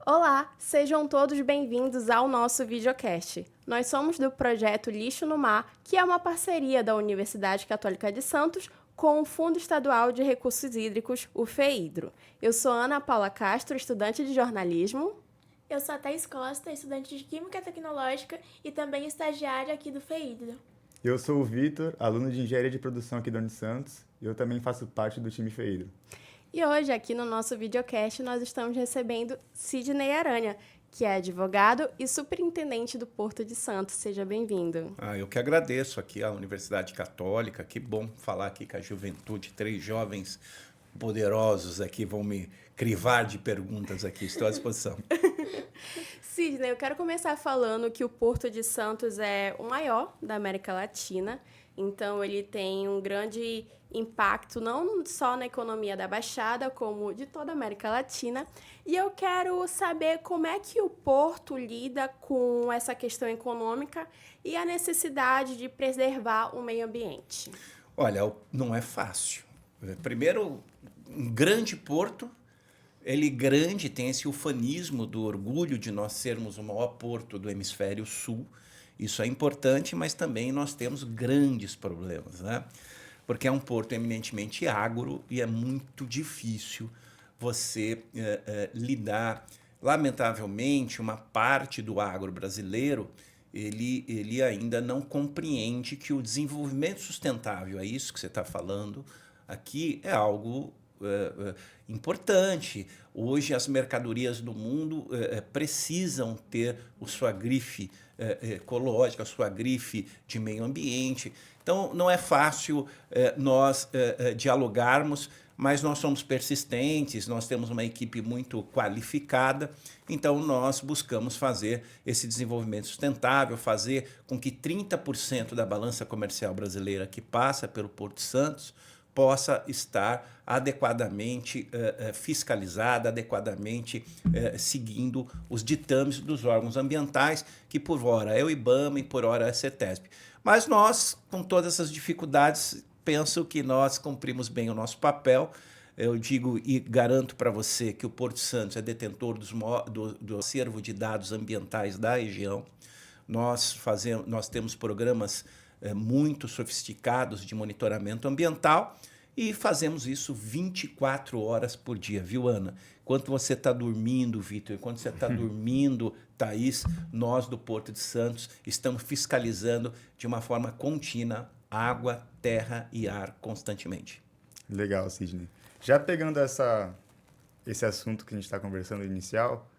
Olá, sejam todos bem-vindos ao nosso videocast. Nós somos do projeto Lixo no Mar, que é uma parceria da Universidade Católica de Santos com o Fundo Estadual de Recursos Hídricos, o FEHIDRO. Eu sou Ana Paula Castro, estudante de jornalismo. Eu sou a Thaís Costa, estudante de Química Tecnológica e também estagiária aqui do FEHIDRO. Eu sou o Vitor, aluno de Engenharia de Produção aqui da Unisantos, e eu também faço parte do time FEHIDRO. E hoje, aqui no nosso videocast, nós estamos recebendo Sidney Aranha, que é advogado e superintendente do Porto de Santos. Seja bem-vindo. Eu que agradeço aqui à Universidade Católica. Que bom falar aqui com a juventude. 3 jovens poderosos aqui vão me crivar de perguntas aqui. Estou à disposição. Sidney, eu quero começar falando que o Porto de Santos é o maior da América Latina. Então, ele tem um grande impacto não só na economia da Baixada, como de toda a América Latina. E eu quero saber como é que o Porto lida com essa questão econômica e a necessidade de preservar o meio ambiente. Olha, não é fácil. Primeiro, um grande porto, ele grande, tem esse ufanismo do orgulho de nós sermos o maior porto do hemisfério sul. Isso é importante, mas também nós temos grandes problemas, né? Porque é um porto eminentemente agro e é muito difícil você lidar. Lamentavelmente, uma parte do agro brasileiro, ele ainda não compreende que o desenvolvimento sustentável, é isso que você está falando aqui, é algo importante. Hoje as mercadorias do mundo precisam ter a sua grife ecológica, a sua grife de meio ambiente. Então não é fácil nós dialogarmos, mas nós somos persistentes, nós temos uma equipe muito qualificada, então nós buscamos fazer esse desenvolvimento sustentável, fazer com que 30% da balança comercial brasileira que passa pelo Porto de Santos possa estar adequadamente fiscalizada, adequadamente seguindo os ditames dos órgãos ambientais, que por hora é o IBAMA e por hora é a CETESB. Mas nós, com todas essas dificuldades, penso que nós cumprimos bem o nosso papel. Eu digo e garanto para você que o Porto de Santos é detentor do acervo de dados ambientais da região. Nós temos programas muito sofisticados de monitoramento ambiental e fazemos isso 24 horas por dia, viu, Ana? Enquanto você está dormindo, Vitor, enquanto você está dormindo, Thaís, nós do Porto de Santos estamos fiscalizando de uma forma contínua água, terra e ar constantemente. Legal, Sidney. Já pegando esse assunto que a gente está conversando inicial,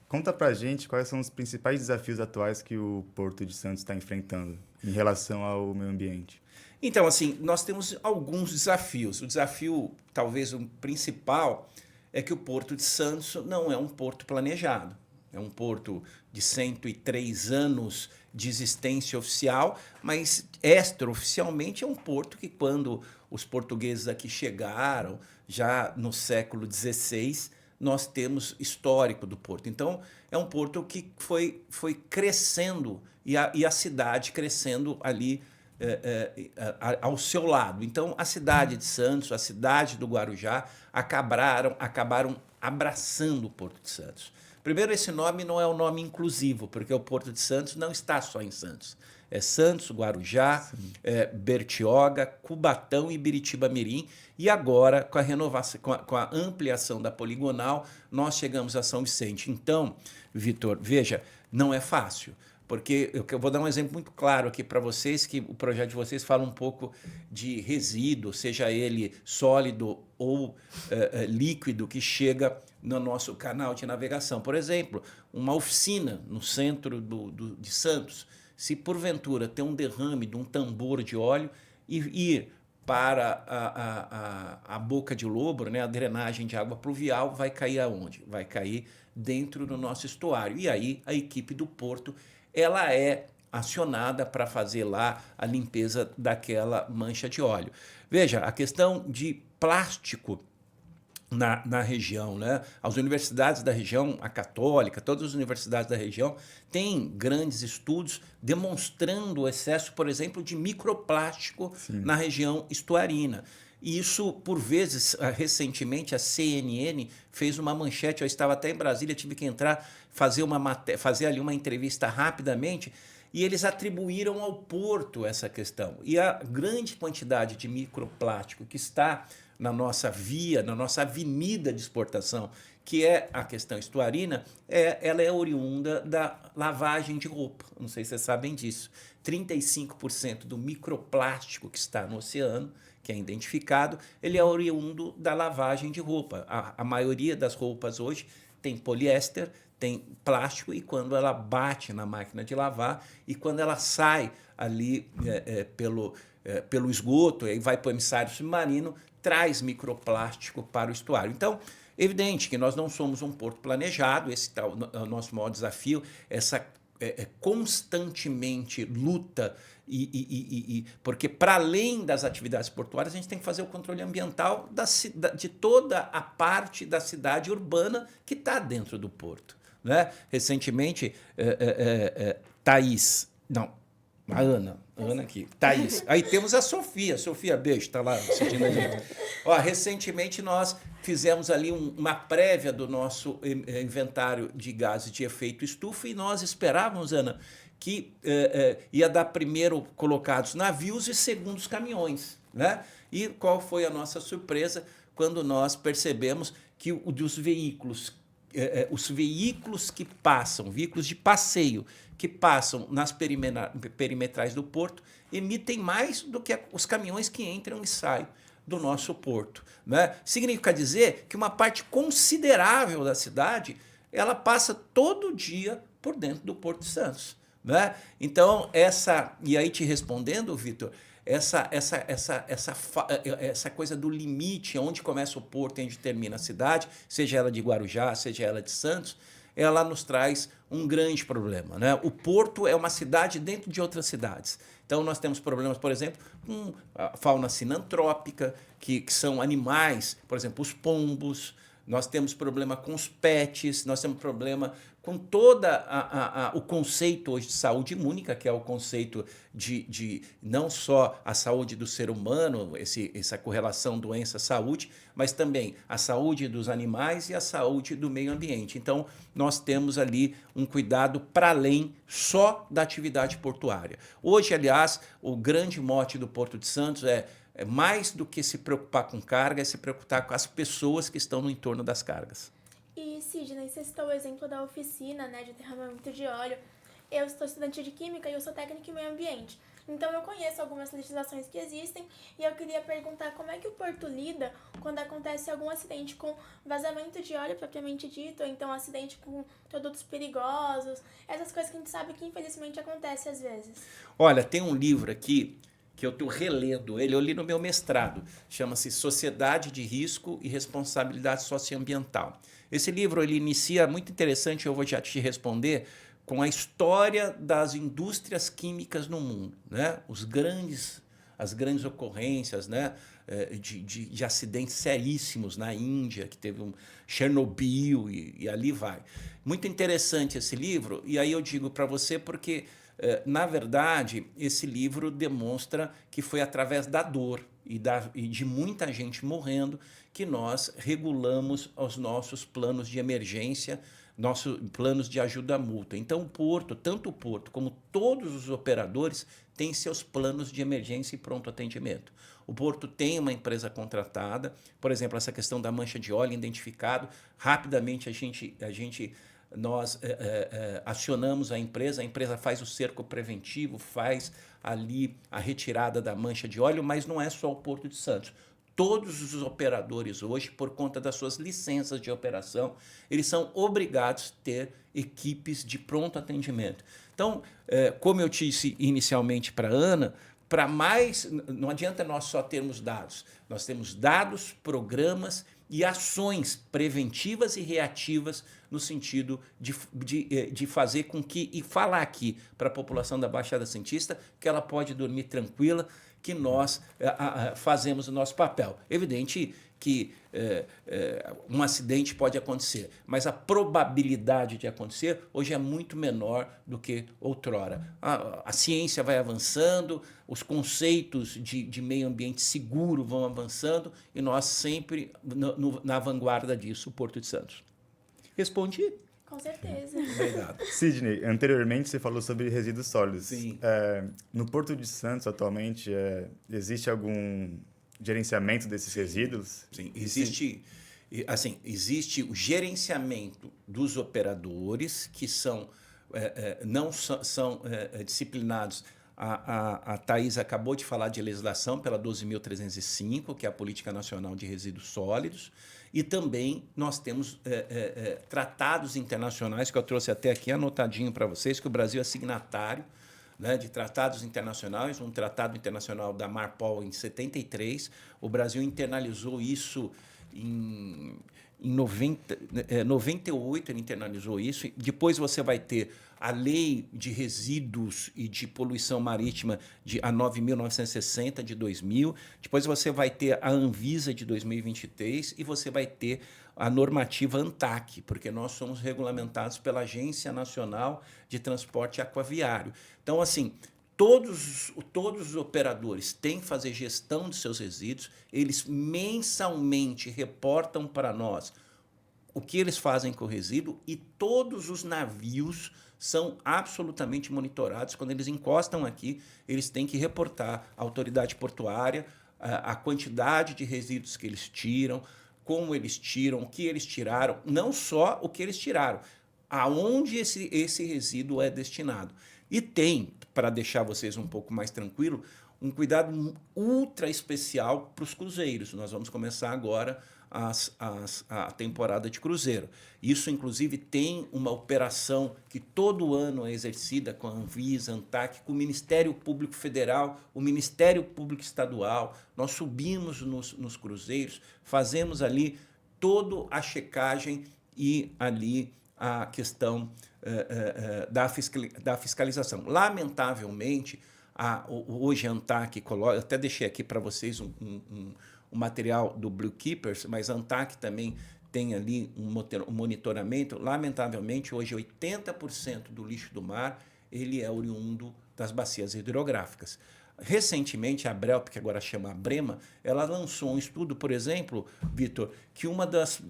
conta pra gente quais são os principais desafios atuais que o Porto de Santos está enfrentando em relação ao meio ambiente. Então, assim, nós temos alguns desafios. O desafio, talvez o principal, é que o Porto de Santos não é um porto planejado. É um porto de 103 anos de existência oficial, mas extraoficialmente é um porto que, quando os portugueses aqui chegaram, já no século XVI, nós temos histórico do porto. Então, é um porto que foi crescendo e a cidade crescendo ali ao seu lado. Então, a cidade de Santos, a cidade do Guarujá acabaram abraçando o Porto de Santos. Primeiro, esse nome não é um nome inclusivo, porque o Porto de Santos não está só em Santos. É Santos, Guarujá, Bertioga, Cubatão e Biritiba-Mirim. E agora, com a renovação, com a ampliação da poligonal, nós chegamos a São Vicente. Então, Vitor, veja, não é fácil. Porque eu vou dar um exemplo muito claro aqui para vocês, que o projeto de vocês fala um pouco de resíduo, seja ele sólido ou líquido, que chega no nosso canal de navegação. Por exemplo, uma oficina no centro de Santos, se porventura tem um derrame de um tambor de óleo e ir para a boca de lobo, né, a drenagem de água pluvial, vai cair aonde? Vai cair dentro do nosso estuário. E aí a equipe do Porto ela é acionada para fazer lá a limpeza daquela mancha de óleo. Veja, a questão de plástico na região, né? As universidades da região, a Católica, todas as universidades da região têm grandes estudos demonstrando o excesso, por exemplo, de microplástico na região estuarina. E isso, por vezes, recentemente, a CNN fez uma manchete, eu estava até em Brasília, tive que entrar, fazer ali uma entrevista rapidamente, e eles atribuíram ao porto essa questão. E a grande quantidade de microplástico que está na nossa via, na nossa avenida de exportação, que é a questão estuarina, ela é oriunda da lavagem de roupa. Não sei se vocês sabem disso. 35% do microplástico que está no oceano, que é identificado, ele é oriundo da lavagem de roupa. A maioria das roupas hoje tem poliéster, tem plástico, e quando ela bate na máquina de lavar e quando ela sai ali pelo esgoto e vai para o emissário submarino, traz microplástico para o estuário. Então, evidente que nós não somos um porto planejado, esse é o nosso maior desafio, essa constantemente luta, porque para além das atividades portuárias, a gente tem que fazer o controle ambiental de toda a parte da cidade urbana que está dentro do porto. Né? Recentemente, a Ana aqui, Thaís. Aí temos a Sofia, beijo, está lá assistindo a gente. Recentemente nós fizemos ali uma prévia do nosso inventário de gases de efeito estufa e nós esperávamos, Ana, que ia dar primeiro colocados navios e segundos caminhões. Né? E qual foi a nossa surpresa quando nós percebemos que os veículos que passam, veículos de passeio, que passam nas perimetrais do porto, emitem mais do que os caminhões que entram e saem do nosso porto. Né? Significa dizer que uma parte considerável da cidade ela passa todo dia por dentro do Porto de Santos. Né? Então, e aí te respondendo, Vitor, essa coisa do limite, onde começa o porto e onde termina a cidade, seja ela de Guarujá, seja ela de Santos, ela nos traz um grande problema. Né? O porto é uma cidade dentro de outras cidades. Então, nós temos problemas, por exemplo, com a fauna sinantrópica, que são animais, por exemplo, os pombos. Nós temos problema com os pets, nós temos problema com todo o conceito hoje de saúde única, que é o conceito de não só a saúde do ser humano, essa correlação doença-saúde, mas também a saúde dos animais e a saúde do meio ambiente. Então, nós temos ali um cuidado para além só da atividade portuária. Hoje, aliás, o grande mote do Porto de Santos é mais do que se preocupar com carga, é se preocupar com as pessoas que estão no entorno das cargas. E, Sidney, você citou o exemplo da oficina, né, de derramamento de óleo. Eu sou estudante de Química e eu sou técnica em meio ambiente. Então, eu conheço algumas legislações que existem e eu queria perguntar como é que o Porto lida quando acontece algum acidente com vazamento de óleo propriamente dito, ou então acidente com produtos perigosos, essas coisas que a gente sabe que infelizmente acontece às vezes. Olha, tem um livro aqui que eu estou relendo ele, eu li no meu mestrado, chama-se Sociedade de Risco e Responsabilidade Socioambiental. Esse livro ele inicia, muito interessante, eu vou já te responder, com a história das indústrias químicas no mundo, né? As grandes ocorrências, né? de acidentes seríssimos na Índia, que teve um Chernobyl e ali vai. Muito interessante esse livro, e aí eu digo para você porque, na verdade, esse livro demonstra que foi através da dor e de muita gente morrendo que nós regulamos os nossos planos de emergência, nossos planos de ajuda mútua. Então, tanto o Porto como todos os operadores têm seus planos de emergência e pronto atendimento. O Porto tem uma empresa contratada, por exemplo, essa questão da mancha de óleo identificado, rapidamente nós acionamos a empresa faz o cerco preventivo, faz ali a retirada da mancha de óleo, mas não é só o Porto de Santos. Todos os operadores hoje, por conta das suas licenças de operação, eles são obrigados a ter equipes de pronto atendimento. Então, como eu disse inicialmente para a Ana, não adianta nós só termos dados. Nós temos dados, programas e ações preventivas e reativas no sentido de fazer com que, e falar aqui para a população da Baixada Santista, que ela pode dormir tranquila, que nós fazemos o nosso papel. Evidente que um acidente pode acontecer, mas a probabilidade de acontecer hoje é muito menor do que outrora. A ciência vai avançando, os conceitos de meio ambiente seguro vão avançando e nós sempre na vanguarda disso, o Porto de Santos. Respondi? Com certeza. Obrigado. Sidney, anteriormente você falou sobre resíduos sólidos. Sim. No Porto de Santos, atualmente, existe algum gerenciamento desses resíduos? Sim, existe o gerenciamento dos operadores que não são disciplinados. A Thais acabou de falar de legislação pela 12.305, que é a Política Nacional de Resíduos Sólidos, e também nós temos tratados internacionais, que eu trouxe até aqui anotadinho para vocês, que o Brasil é signatário, né, de tratados internacionais, um tratado internacional da Marpol em 73, o Brasil internalizou isso em 98, ele internalizou isso. Depois você vai ter a Lei de Resíduos e de Poluição Marítima, a 9.960, de 2000. Depois você vai ter a Anvisa, de 2023, e você vai ter a normativa ANTAQ, porque nós somos regulamentados pela Agência Nacional de Transporte Aquaviário. Então, assim, todos os operadores têm que fazer gestão de seus resíduos, eles mensalmente reportam para nós o que eles fazem com o resíduo e todos os navios são absolutamente monitorados. Quando eles encostam aqui, eles têm que reportar à autoridade portuária a quantidade de resíduos que eles tiram, como eles tiram, o que eles tiraram, não só o que eles tiraram, aonde esse resíduo é destinado. E tem, para deixar vocês um pouco mais tranquilos, um cuidado ultra especial para os cruzeiros. Nós vamos começar agora a temporada de cruzeiro. Isso, inclusive, tem uma operação que todo ano é exercida com a Anvisa, ANTAQ, com o Ministério Público Federal, o Ministério Público Estadual. Nós subimos nos cruzeiros, fazemos ali toda a checagem e ali a questão da fiscalização. Lamentavelmente, hoje a ANTAQ coloca, eu até deixei aqui para vocês o material do Blue Keepers, mas a ANTAQ também tem ali um monitoramento. Lamentavelmente, hoje 80% do lixo do mar ele é oriundo das bacias hidrográficas. Recentemente, a Brelp, que agora chama a Brema, ela lançou um estudo, por exemplo, Vitor, que uma das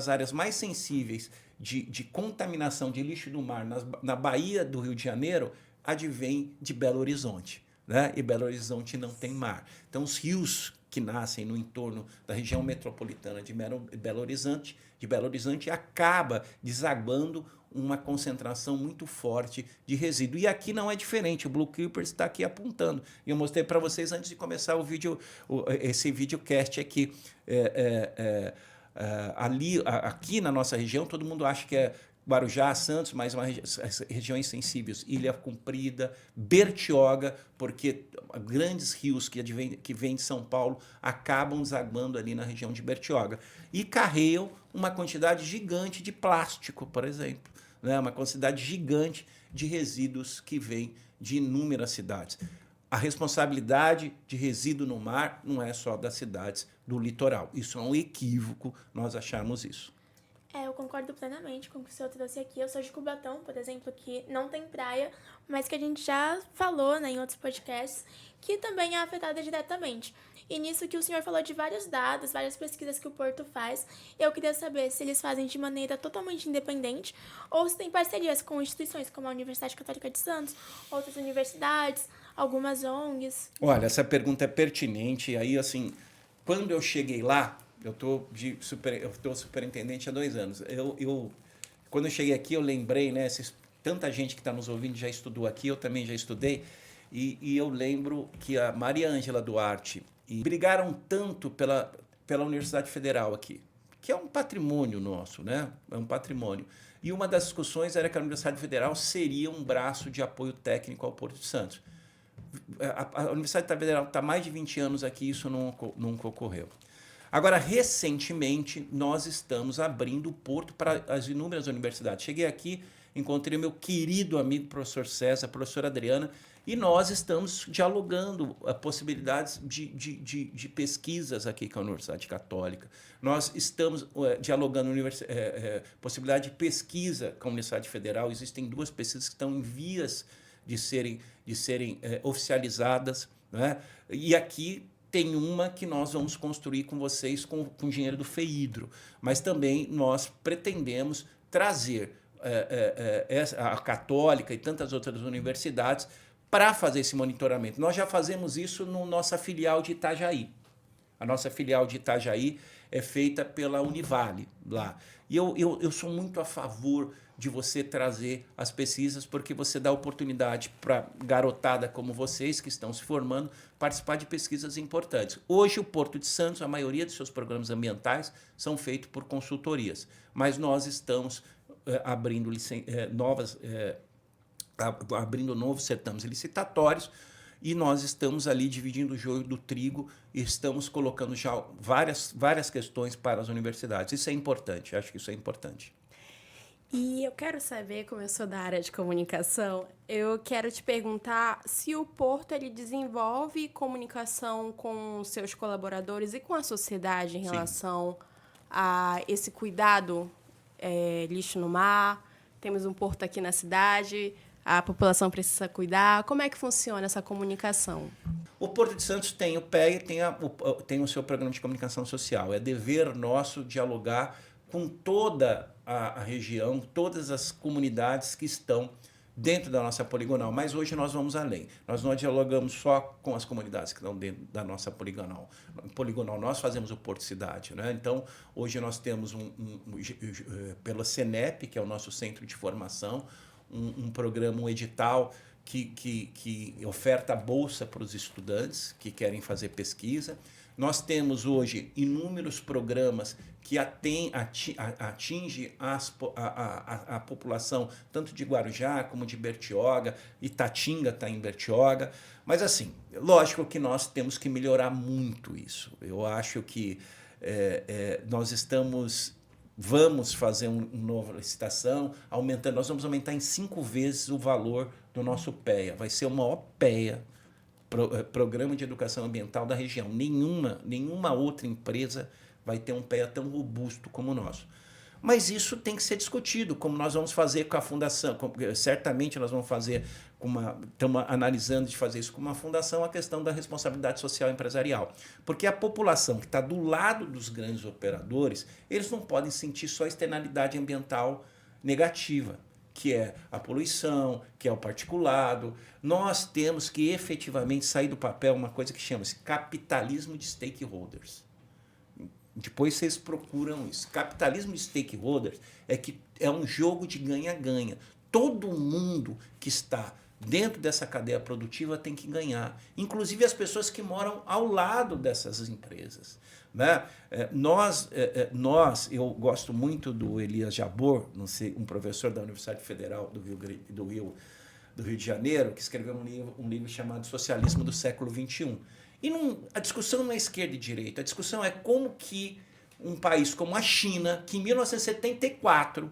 áreas mais sensíveis de contaminação de lixo do mar na Baía do Rio de Janeiro advém de Belo Horizonte, né? E Belo Horizonte não tem mar. Então, os rios que nascem no entorno da região metropolitana de Belo Horizonte acaba desaguando uma concentração muito forte de resíduo. E aqui não é diferente, o Blue Keepers está aqui apontando. E eu mostrei para vocês antes de começar esse videocast aqui. Aqui na nossa região, todo mundo acha que é Guarujá, Santos, mais regiões sensíveis, Ilha Comprida, Bertioga, porque grandes rios que vêm de São Paulo acabam desaguando ali na região de Bertioga e carregam uma quantidade gigante de plástico, por exemplo, né? Uma quantidade gigante de resíduos que vêm de inúmeras cidades. A responsabilidade de resíduo no mar não é só das cidades do litoral. Isso é um equívoco nós acharmos isso. Eu concordo plenamente com o que o senhor trouxe aqui. Eu sou de Cubatão, por exemplo, que não tem praia, mas que a gente já falou, né, em outros podcasts, que também é afetada diretamente. E nisso que o senhor falou de vários dados, várias pesquisas que o Porto faz, eu queria saber se eles fazem de maneira totalmente independente ou se tem parcerias com instituições como a Universidade Católica de Santos, outras universidades, algumas ONGs. Olha, essa pergunta é pertinente. Aí, assim, quando eu cheguei lá, eu estou superintendente há 2 anos. Quando eu cheguei aqui, eu lembrei, né? Tanta gente que está nos ouvindo já estudou aqui, eu também já estudei, e eu lembro que a Maria Ângela Duarte brigaram tanto pela Universidade Federal aqui, que é um patrimônio nosso, né? É um patrimônio. E uma das discussões era que a Universidade Federal seria um braço de apoio técnico ao Porto de Santos. A Universidade Federal está há mais de 20 anos aqui e isso nunca ocorreu. Agora, recentemente, nós estamos abrindo o porto para as inúmeras universidades. Cheguei aqui encontrei meu querido amigo professor César, professora Adriana, e nós estamos dialogando possibilidades de pesquisas aqui com a Universidade Católica. Nós estamos dialogando possibilidade de pesquisa com a Universidade Federal. Existem 2 pesquisas que estão em vias de serem oficializadas, né? E aqui tem uma que nós vamos construir com vocês com dinheiro do FEIDRO, mas também nós pretendemos trazer a Católica e tantas outras universidades para fazer esse monitoramento. Nós já fazemos isso na nossa filial de Itajaí. A nossa filial de Itajaí é feita pela Univale lá. E eu sou muito a favor de você trazer as pesquisas, porque você dá oportunidade para garotada como vocês, que estão se formando, participar de pesquisas importantes. Hoje, o Porto de Santos, a maioria dos seus programas ambientais são feitos por consultorias, mas nós estamos abrindo novos certames licitatórios, e nós estamos ali dividindo o joio do trigo e estamos colocando já várias questões para as universidades. Isso é importante, acho que isso é importante. E eu quero saber, como eu sou da área de comunicação, eu quero te perguntar se o Porto ele desenvolve comunicação com seus colaboradores e com a sociedade em relação a esse cuidado, lixo no mar. Temos um porto aqui na cidade, a população precisa cuidar. Como é que funciona essa comunicação? O Porto de Santos tem o PEA e tem o seu programa de comunicação social. É dever nosso dialogar com toda a região, todas as comunidades que estão dentro da nossa poligonal. Mas hoje nós vamos além. Nós não dialogamos só com as comunidades que estão dentro da nossa poligonal. Nós fazemos o Porto Cidade, né? Então, hoje nós temos pela CENEP, que é o nosso centro de formação, um programa, um edital que oferta bolsa para os estudantes que querem fazer pesquisa. Nós temos hoje inúmeros programas que atingem a população tanto de Guarujá como de Bertioga, Itatinga está em Bertioga, mas assim, lógico que nós temos que melhorar muito isso. Eu acho que vamos fazer uma nova licitação, nós vamos aumentar em 5 vezes o valor do nosso PEA, vai ser o maior PEA, Programa de Educação Ambiental da região. Nenhuma outra empresa vai ter um PEA tão robusto como o nosso. Mas isso tem que ser discutido, como nós vamos fazer com a fundação. Certamente nós vamos fazer, estamos analisando de fazer isso com uma fundação, a questão da responsabilidade social empresarial. Porque a população que está do lado dos grandes operadores, eles não podem sentir só externalidade ambiental negativa, que é a poluição, que é o particulado. Nós temos que efetivamente sair do papel uma coisa que chama-se capitalismo de stakeholders. Depois vocês procuram isso. Capitalismo de stakeholders é um jogo de ganha-ganha. Todo mundo que está dentro dessa cadeia produtiva tem que ganhar, inclusive as pessoas que moram ao lado dessas empresas, né? Eu gosto muito do Elias Jabor, um professor da Universidade Federal do Rio de Janeiro, que escreveu um livro chamado Socialismo do Século XXI. E a discussão não é esquerda e direita, a discussão é como que um país como a China, que em 1974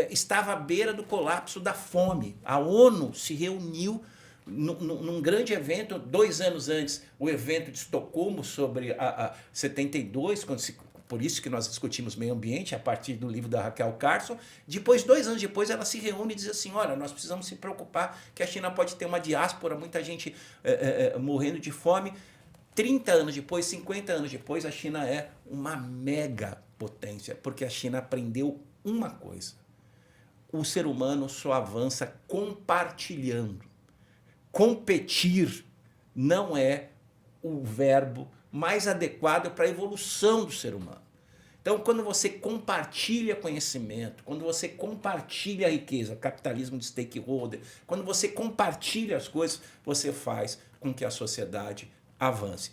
estava à beira do colapso da fome, a ONU se reuniu num grande evento, 2 anos antes, o evento de Estocolmo sobre a 72, por isso que nós discutimos meio ambiente, a partir do livro da Raquel Carson. Depois, 2 anos depois, ela se reúne e diz assim, olha, nós precisamos se preocupar que a China pode ter uma diáspora, muita gente morrendo de fome. 30 anos depois, 50 anos depois, a China é uma mega potência, porque a China aprendeu uma coisa: o ser humano só avança compartilhando. Competir não é o verbo mais adequado para a evolução do ser humano. Então, quando você compartilha conhecimento, quando você compartilha a riqueza, capitalismo de stakeholder, quando você compartilha as coisas, você faz com que a sociedade avance.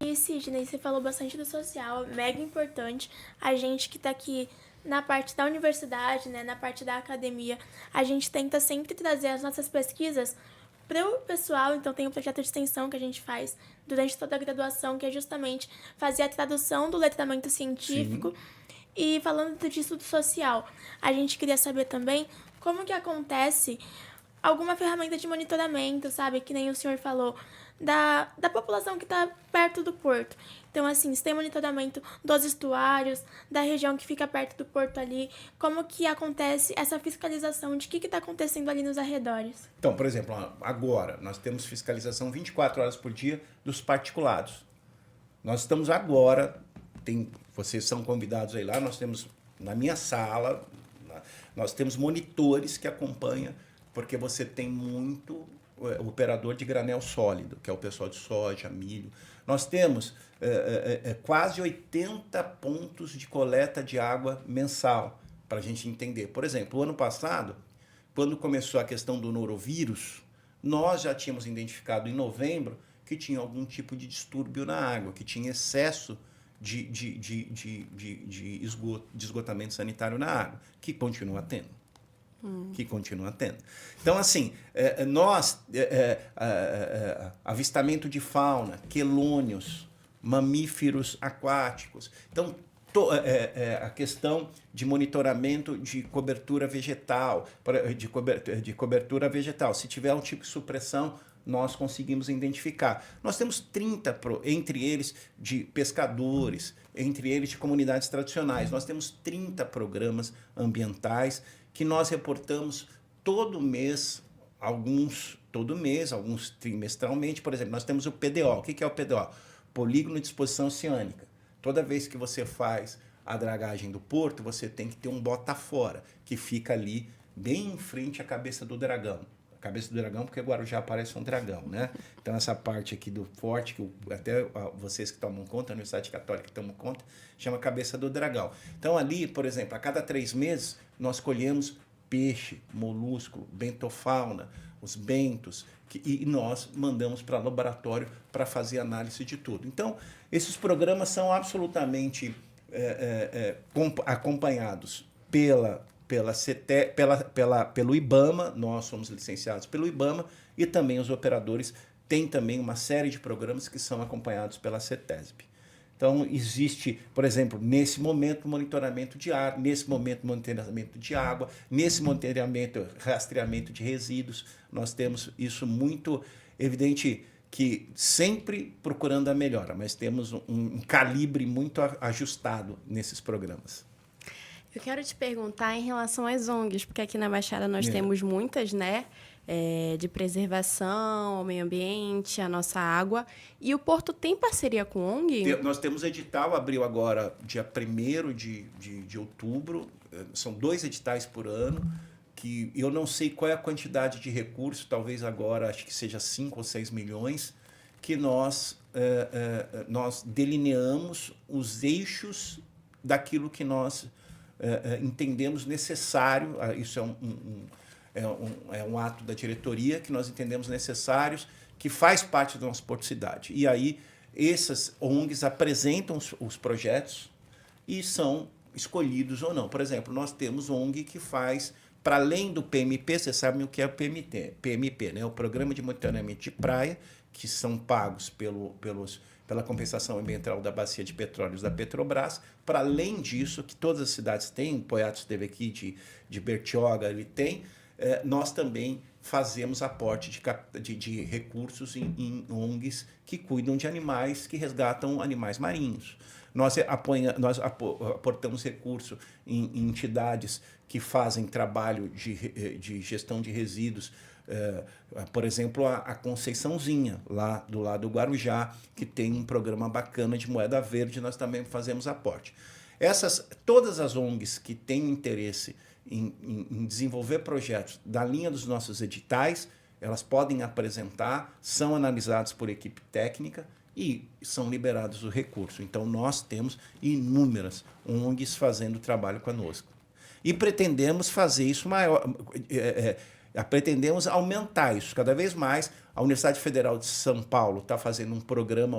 E Sidney, você falou bastante do social, mega importante. A gente que está aqui na parte da universidade, né, na parte da academia, a gente tenta sempre trazer as nossas pesquisas Para o pessoal, então, tem um projeto de extensão que a gente faz durante toda a graduação, que é justamente fazer a tradução do letramento científico. Sim. E falando de estudo social, a gente queria saber também como que acontece alguma ferramenta de monitoramento, sabe? Que nem o senhor falou, da população que está perto do porto. Então, assim, se tem monitoramento dos estuários, da região que fica perto do porto ali, como que acontece essa fiscalização de o que está acontecendo ali nos arredores? Então, por exemplo, agora nós temos fiscalização 24 horas por dia dos particulados. Nós estamos agora, vocês são convidados aí lá, nós temos na minha sala, nós temos monitores que acompanham, porque você tem muito operador de granel sólido, que é o pessoal de soja, milho. Nós temos quase 80 pontos de coleta de água mensal, para a gente entender. Por exemplo, o ano passado, quando começou a questão do norovirus, nós já tínhamos identificado em novembro que tinha algum tipo de distúrbio na água, que tinha excesso de esgotamento sanitário na água, que continua tendo. Então, assim, avistamento de fauna, quelônios, mamíferos aquáticos. Então, a questão de monitoramento de cobertura vegetal, de cobertura vegetal. Se tiver um tipo de supressão, nós conseguimos identificar. Nós temos 30, entre eles de pescadores, entre eles de comunidades tradicionais. Nós temos 30 programas ambientais que nós reportamos todo mês, alguns trimestralmente. Por exemplo, nós temos o PDO. O que é o PDO? Polígono de Exposição Oceânica. Toda vez que você faz a dragagem do porto, você tem que ter um bota fora, que fica ali bem em frente à cabeça do dragão. A cabeça do dragão, porque Guarujá parece um dragão, né? Então, essa parte aqui do forte, que até vocês que tomam conta, a Universidade Católica tomam conta, chama cabeça do dragão. Então, ali, por exemplo, a cada 3 meses, nós colhemos peixe, mollusco, bentofauna, os bentos, e nós mandamos para o laboratório para fazer análise de tudo. Então, esses programas são absolutamente acompanhados pelo IBAMA, nós somos licenciados pelo IBAMA, e também os operadores têm também uma série de programas que são acompanhados pela CETESB. Então, existe, por exemplo, nesse momento, monitoramento de ar, nesse momento, monitoramento de água, nesse monitoramento, rastreamento de resíduos. Nós temos isso muito evidente, que sempre procurando a melhora, mas temos um calibre muito ajustado nesses programas. Eu quero te perguntar em relação às ONGs, porque aqui na Baixada nós temos muitas, né? De preservação ao meio ambiente, a nossa água. E o Porto tem parceria com ONG? Nós temos edital, abriu agora dia 1º de outubro, são 2 editais por ano, que eu não sei qual é a quantidade de recursos, talvez agora acho que seja 5 ou 6 milhões, que nós delineamos os eixos daquilo que nós entendemos necessário, isso é um ato da diretoria que nós entendemos necessários, que faz parte do nosso Porto Cidade. E aí, essas ONGs apresentam os projetos e são escolhidos ou não. Por exemplo, nós temos ONG que faz, para além do PMP, vocês sabem o que é o PMP, né? O Programa de Monitoramento de Praia, que são pagos pela compensação ambiental da Bacia de Petróleos da Petrobras. Para além disso, que todas as cidades têm, Poiatos esteve aqui, de Bertioga, ele tem, nós também fazemos aporte de recursos em ONGs que cuidam de animais, que resgatam animais marinhos. Nós aportamos recurso em entidades que fazem trabalho de gestão de resíduos, por exemplo, a Conceiçãozinha, lá do lado do Guarujá, que tem um programa bacana de moeda verde, nós também fazemos aporte. Todas as ONGs que têm interesse em desenvolver projetos da linha dos nossos editais, elas podem apresentar, são analisados por equipe técnica e são liberados o recurso. Então, nós temos inúmeras ONGs fazendo trabalho conosco. E pretendemos fazer isso maior, pretendemos aumentar isso cada vez mais. A Universidade Federal de São Paulo está fazendo um programa,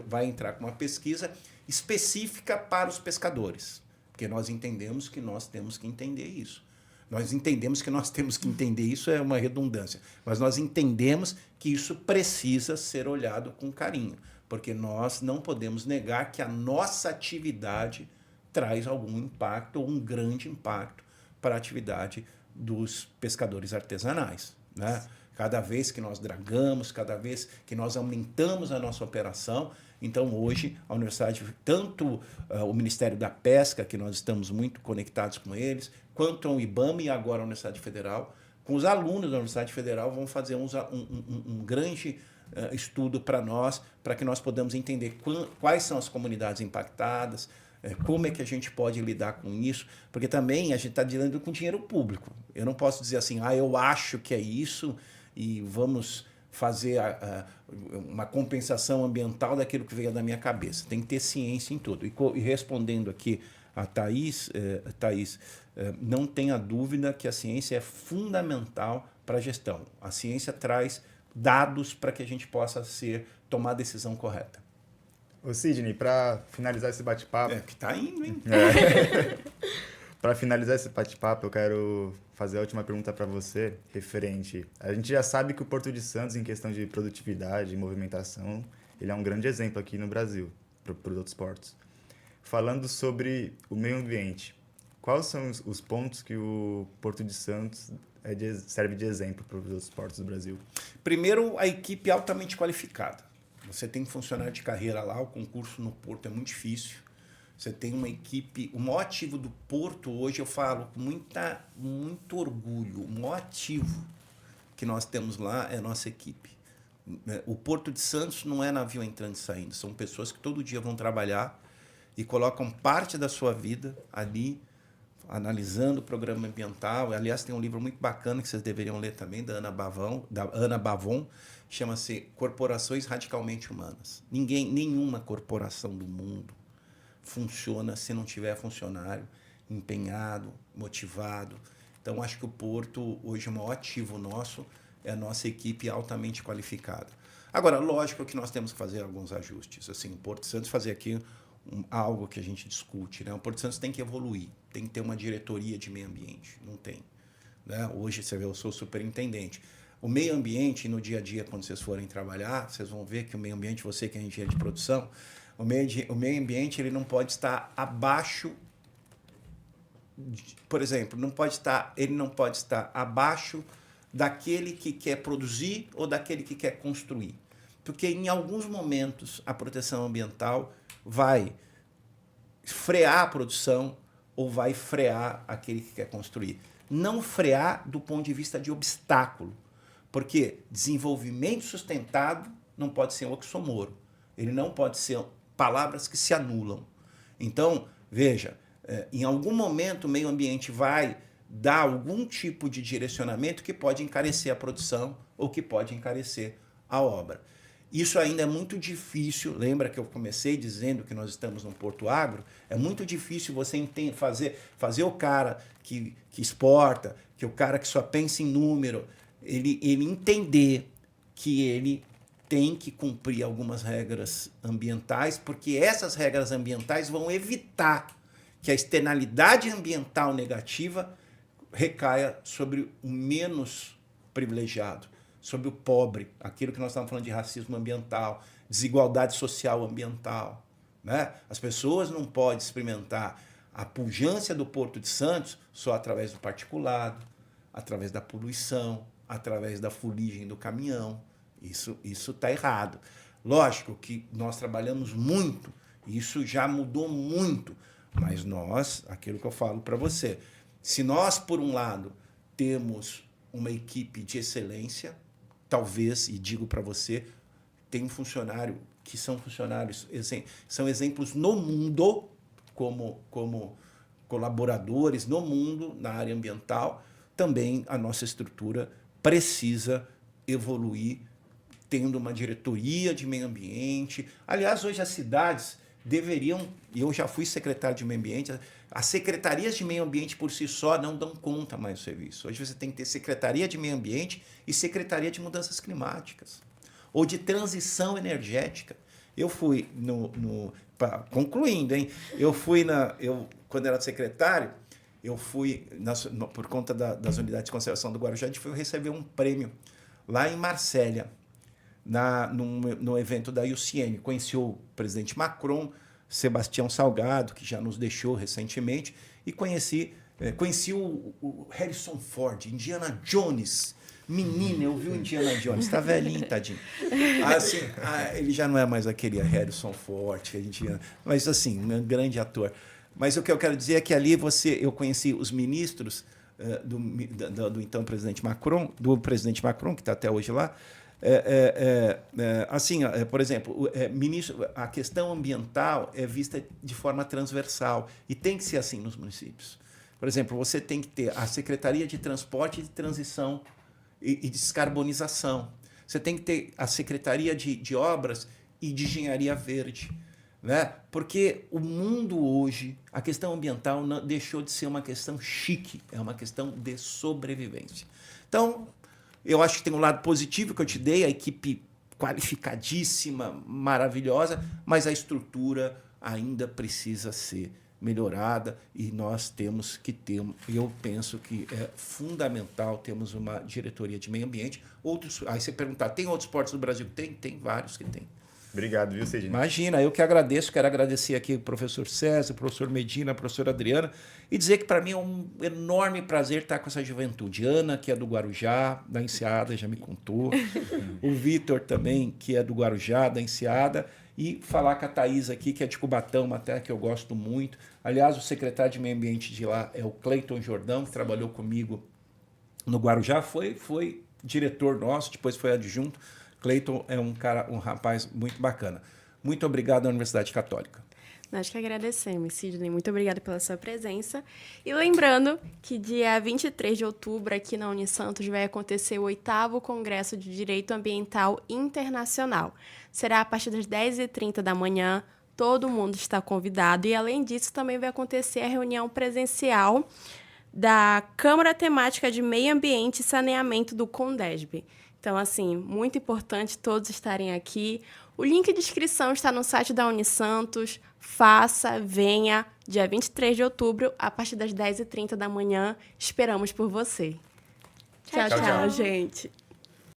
vai entrar com uma pesquisa específica para os pescadores, porque nós entendemos que nós temos que entender isso. Nós entendemos que nós temos que entender, isso é uma redundância, mas nós entendemos que isso precisa ser olhado com carinho, porque nós não podemos negar que a nossa atividade traz algum impacto ou um grande impacto para a atividade dos pescadores artesanais, né? Cada vez que nós dragamos, cada vez que nós aumentamos a nossa operação, então hoje a universidade, tanto o Ministério da Pesca, que nós estamos muito conectados com eles, quanto o IBAMA e agora a Universidade Federal, com os alunos da Universidade Federal vão fazer um grande estudo para nós, para que nós podamos entender quais são as comunidades impactadas, como é que a gente pode lidar com isso, porque também a gente está lidando com dinheiro público. Eu não posso dizer assim, eu acho que é isso e vamos fazer uma compensação ambiental daquilo que veio da minha cabeça. Tem que ter ciência em tudo. E respondendo aqui a Thaís, não tenha dúvida que a ciência é fundamental para a gestão. A ciência traz dados para que a gente possa tomar a decisão correta. Ô Sidney, para finalizar esse bate-papo... que tá indo, hein? Para finalizar esse bate-papo, eu quero fazer a última pergunta para você, referente... A gente já sabe que o Porto de Santos, em questão de produtividade e movimentação, ele é um grande exemplo aqui no Brasil, para os outros portos. Falando sobre o meio ambiente, quais são os pontos que o Porto de Santos serve de exemplo para os outros portos do Brasil? Primeiro, a equipe altamente qualificada. Você tem funcionário de carreira lá, o concurso no Porto é muito difícil. Você tem uma equipe... O maior ativo do Porto, hoje eu falo com muito orgulho, o maior ativo que nós temos lá é a nossa equipe. O Porto de Santos não é navio entrando e saindo, são pessoas que todo dia vão trabalhar e colocam parte da sua vida ali, analisando o programa ambiental. Aliás, tem um livro muito bacana que vocês deveriam ler também, da Ana Bavon, chama-se Corporações Radicalmente Humanas. Nenhuma corporação do mundo funciona se não tiver funcionário empenhado, motivado. Então, acho que o Porto, hoje, o maior ativo nosso é a nossa equipe altamente qualificada. Agora, lógico que nós temos que fazer alguns ajustes. Assim, o Porto de Santos fazer aqui algo que a gente discute, né? O Porto de Santos tem que evoluir, tem que ter uma diretoria de meio ambiente. Não tem, né? Hoje, você vê, eu sou superintendente. O meio ambiente, no dia a dia, quando vocês forem trabalhar, vocês vão ver que o meio ambiente, você que é engenheiro de produção, o meio ambiente ele não pode estar abaixo, por exemplo, ele não pode estar abaixo daquele que quer produzir ou daquele que quer construir. Porque em alguns momentos a proteção ambiental vai frear a produção ou vai frear aquele que quer construir. Não frear do ponto de vista de obstáculo, porque desenvolvimento sustentado não pode ser um oxímoro. Ele não pode ser palavras que se anulam. Então, veja, em algum momento o meio ambiente vai dar algum tipo de direcionamento que pode encarecer a produção ou que pode encarecer a obra. Isso ainda é muito difícil, lembra que eu comecei dizendo que nós estamos no Porto Agro? É muito difícil você fazer o cara que exporta, que o cara que só pensa em número, ele entender que ele tem que cumprir algumas regras ambientais, porque essas regras ambientais vão evitar que a externalidade ambiental negativa recaia sobre o menos privilegiado, sobre o pobre, aquilo que nós estamos falando de racismo ambiental, desigualdade social ambiental, né? As pessoas não podem experimentar a pujança do Porto de Santos só através do particulado, através da poluição, através da fuligem do caminhão. Isso está errado. Lógico que nós trabalhamos muito, isso já mudou muito, mas nós, aquilo que eu falo para você, se nós, por um lado, temos uma equipe de excelência, talvez, e digo para você, tem um funcionário que são funcionários, são exemplos no mundo, como colaboradores no mundo, na área ambiental, também a nossa estrutura precisa evoluir, tendo uma diretoria de meio ambiente. Aliás, hoje as cidades deveriam, e eu já fui secretário de meio ambiente, as secretarias de meio ambiente por si só não dão conta mais do serviço. Hoje você tem que ter secretaria de meio ambiente e secretaria de mudanças climáticas, ou de transição energética. Eu fui concluindo, hein? Quando era secretário, eu fui, por conta das unidades de conservação do Guarujá, a gente foi receber um prêmio lá em Marsella, no evento da UCN. Conheci o presidente Macron, Sebastião Salgado, que já nos deixou recentemente, e conheci o Harrison Ford, Indiana Jones. Menina, eu vi o Indiana Jones, tá velhinho, tadinho. Assim, ele já não é mais aquele Harrison Ford que a gente... Mas, assim, um grande ator. Mas o que eu quero dizer é que ali eu conheci os ministros do então presidente Macron, que está até hoje lá. Por exemplo, a questão ambiental é vista de forma transversal e tem que ser assim nos municípios. Por exemplo, você tem que ter a Secretaria de Transporte e de Transição e Descarbonização. Você tem que ter a Secretaria de Obras e de Engenharia Verde. Né? Porque o mundo hoje, a questão ambiental deixou de ser uma questão chique, é uma questão de sobrevivência. Então, eu acho que tem um lado positivo que eu te dei, a equipe qualificadíssima, maravilhosa, mas a estrutura ainda precisa ser melhorada e nós temos que ter, eu penso que é fundamental termos uma diretoria de meio ambiente. Aí você perguntar, tem outros portos do Brasil? Tem vários que tem. Obrigado, viu, Sidney? Imagina, eu que agradeço, quero agradecer aqui o professor César, o professor Medina, a professora Adriana, e dizer que para mim é um enorme prazer estar com essa juventude. Ana, que é do Guarujá, da Enseada, já me contou. O Vitor também, que é do Guarujá, da Enseada. E falar com a Thaís aqui, que é de Cubatão, uma terra que eu gosto muito. Aliás, o secretário de Meio Ambiente de lá é o Cleiton Jordão, que trabalhou comigo no Guarujá, foi diretor nosso, depois foi adjunto. Cleiton é um rapaz muito bacana. Muito obrigado à Universidade Católica. Nós que agradecemos, Sidney. Muito obrigada pela sua presença. E lembrando que dia 23 de outubro, aqui na Unisantos, vai acontecer o 8º Congresso de Direito Ambiental Internacional. Será a partir das 10h30 da manhã. Todo mundo está convidado. E, além disso, também vai acontecer a reunião presencial da Câmara Temática de Meio Ambiente e Saneamento do CONDESB. Então, assim, muito importante todos estarem aqui. O link de inscrição está no site da Unisantos. Faça, venha, dia 23 de outubro, a partir das 10h30 da manhã. Esperamos por você. Tchau, gente.